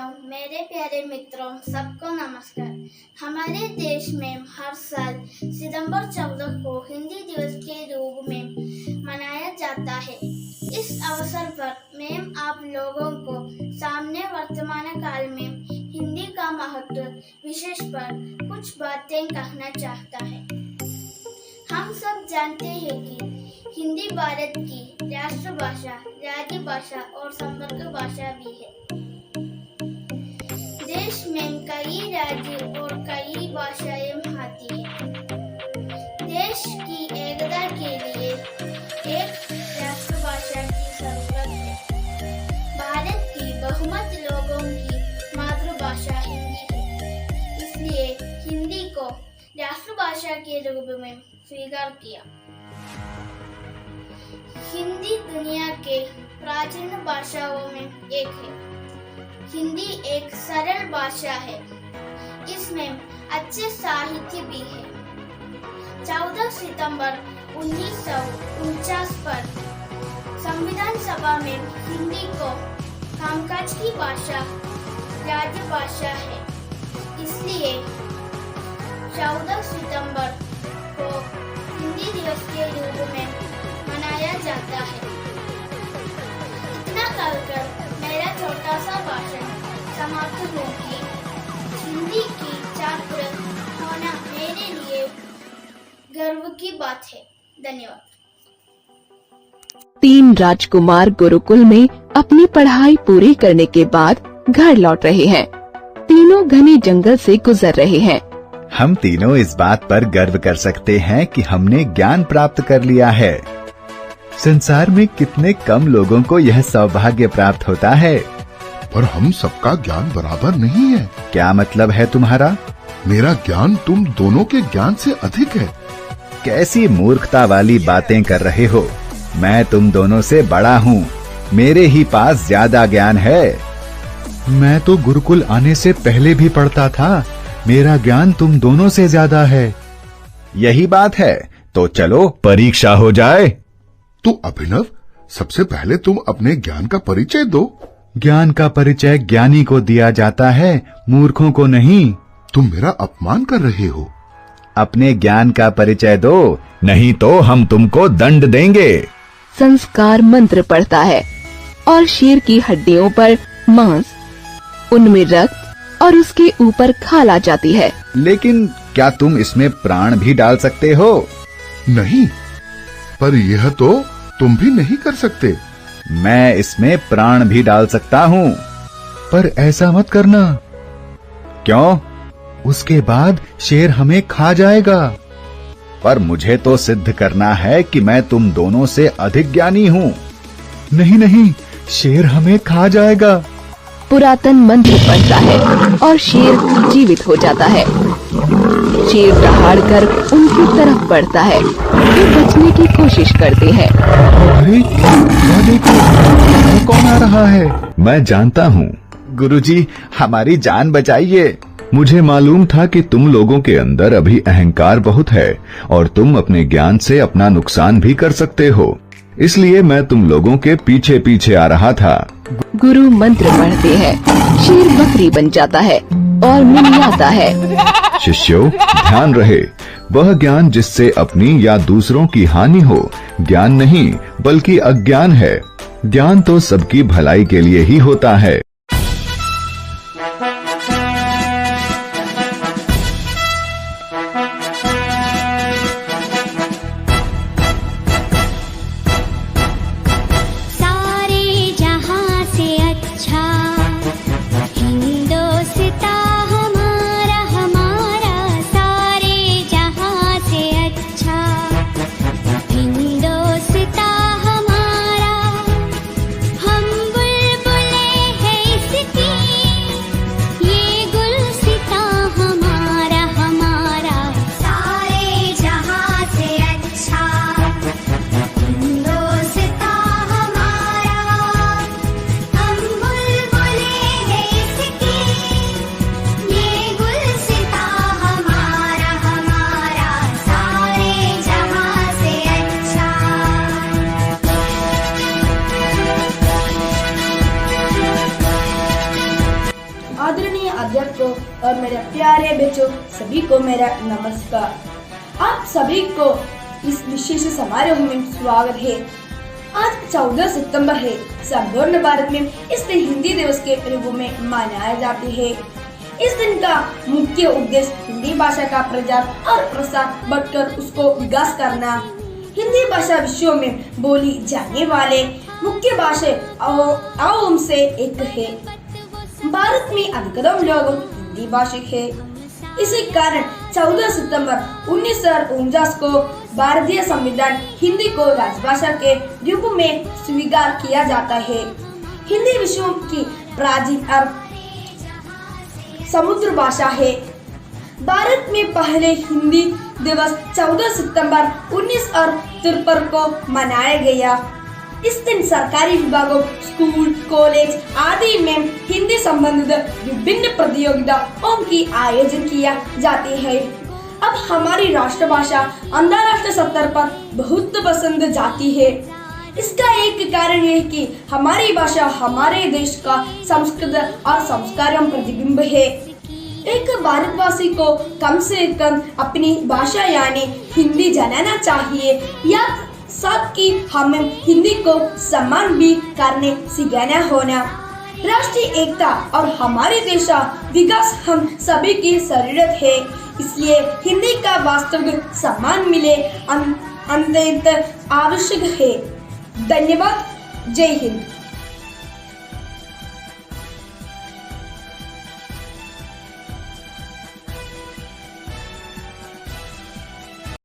मेरे प्यारे मित्रों, सबको नमस्कार। हमारे देश में हर साल सितंबर 14 को हिंदी दिवस के रूप में मनाया जाता है। इस अवसर पर मैं आप लोगों को सामने वर्तमान काल में हिंदी का महत्व विशेष पर कुछ बातें कहना चाहता है। हम सब जानते हैं कि हिंदी भारत की राष्ट्रभाषा, राज्य भाषा और संपर्क भाषा भी है। देश में कई राज्य और कई भाषाएं आती हैं। देश की एकता के लिए एक राष्ट्रभाषा की जरूरत है। भारत की बहुमत लोगों की मातृभाषा हिंदी है, इसलिए हिंदी को राष्ट्रभाषा के रूप में स्वीकार किया। हिंदी दुनिया के प्राचीन भाषाओं में एक है। हिंदी एक सरल भाषा है, इसमें अच्छे साहित्य भी है। 14 सितंबर 1949 पर संविधान सभा में हिंदी को कामकाज की भाषा, राज्य भाषा है, इसलिए 14 सितंबर को हिंदी दिवस के रूप में मनाया जाता है। इतना कहकर मेरा छोटा सा भाषण समाप्त होगी। हिंदी की छात्र होना मेरे लिए गर्व की बात है। धन्यवाद। 3 राजकुमार गुरुकुल में अपनी पढ़ाई पूरी करने के बाद घर लौट रहे हैं। तीनों घने जंगल से गुजर रहे हैं। हम तीनों इस बात पर गर्व कर सकते हैं कि हमने ज्ञान प्राप्त कर लिया है। संसार में कितने कम लोगों को यह सौभाग्य प्राप्त होता है। पर हम सबका ज्ञान बराबर नहीं है। क्या मतलब है तुम्हारा? मेरा ज्ञान तुम दोनों के ज्ञान से अधिक है। कैसी मूर्खता वाली बातें कर रहे हो। मैं तुम दोनों से बड़ा हूँ, मेरे ही पास ज्यादा ज्ञान है। मैं तो गुरुकुल आने से पहले भी पढ़ता था, मेरा ज्ञान तुम दोनों से ज्यादा है। यही बात है, तो चलो परीक्षा हो जाए। तो अभिनव, सबसे पहले तुम अपने ज्ञान का परिचय दो। ज्ञान का परिचय ज्ञानी को दिया जाता है, मूर्खों को नहीं। तुम मेरा अपमान कर रहे हो। अपने ज्ञान का परिचय दो, नहीं तो हम तुमको दंड देंगे। संस्कार मंत्र पढ़ता है और शेर की हड्डियों पर मांस, उनमें रक्त और उसके ऊपर खाल आ जाती है। लेकिन क्या तुम इसमें प्राण भी डाल सकते हो? नहीं, पर यह तो तुम भी नहीं कर सकते। मैं इसमें प्राण भी डाल सकता हूँ। पर ऐसा मत करना। क्यों? उसके बाद शेर हमें खा जाएगा। पर मुझे तो सिद्ध करना है कि मैं तुम दोनों से अधिक ज्ञानी हूँ। नहीं नहीं, शेर हमें खा जाएगा। पुरातन मंत्र पढ़ता है और शेर जीवित हो जाता है। शेर दहाड़ कर उनकी तरफ बढ़ता है। वे बचने की कोशिश करते हैं। अरे देखो, कौन आ रहा है? मैं जानता हूँ। गुरुजी, हमारी जान बचाइए। मुझे मालूम था कि तुम लोगों के अंदर अभी अहंकार बहुत है और तुम अपने ज्ञान से अपना नुकसान भी कर सकते हो, इसलिए मैं तुम लोगों के पीछे पीछे आ रहा था। गुरु मंत्र पढ़ते हैं। शेर बकरी बन जाता है और मिमियाता है। शिष्यों, ध्यान रहे, वह ज्ञान जिससे अपनी या दूसरों की हानि हो, ज्ञान नहीं बल्कि अज्ञान है। ज्ञान तो सबकी भलाई के लिए ही होता है। हम बुलबुलें हैं को और मेरे प्यारे बच्चों सभी को मेरा नमस्कार। आप सभी को इस विशेष समारोह में स्वागत है। आज 14 सितंबर है। संपूर्ण भारत में इस दिन हिंदी दिवस के रूप में मनाया जाती है। इस दिन का मुख्य उद्देश्य हिंदी भाषा का प्रचार और प्रसार बढ़कर उसको विकास करना। हिंदी भाषा विश्व में बोली जाने वाले मुख्य भाषाओं से एक है। भारत में अधिकतम लोग हिंदी भाषी है। इसी कारण 14 सितंबर 1949 को भारतीय संविधान हिंदी को राजभाषा के रूप में स्वीकार किया जाता है। हिंदी विश्व की प्राचीन और समुद्र भाषा है। भारत में पहले हिंदी दिवस 14 सितंबर 1953 को मनाया गया। इस दिन सरकारी विभागों, स्कूल, कॉलेज आदि में हिंदी संबंधित विभिन्न प्रतियोगिताओं की आयोजन किया जाते हैं। अब हमारी राष्ट्रभाषा अंतर्राष्ट्रीय स्तर पर बहुत पसंद जाती है। इसका एक कारण यह है कि हमारी भाषा हमारे देश का संस्कृति और संस्कारों प्रतिबिंब है। एक भारतवासी को कम से कम अपनी भाषा यानी हिंदी जानना चाहिए। या साथ कि हमें हिंदी को सम्मान भी करने सिखाना होना। राष्ट्रीय एकता और हमारे देश विकास हम सभी की जरूरत है। इसलिए हिंदी का वास्तविक सम्मान मिले अत्यंत आवश्यक है। धन्यवाद। जय हिंद।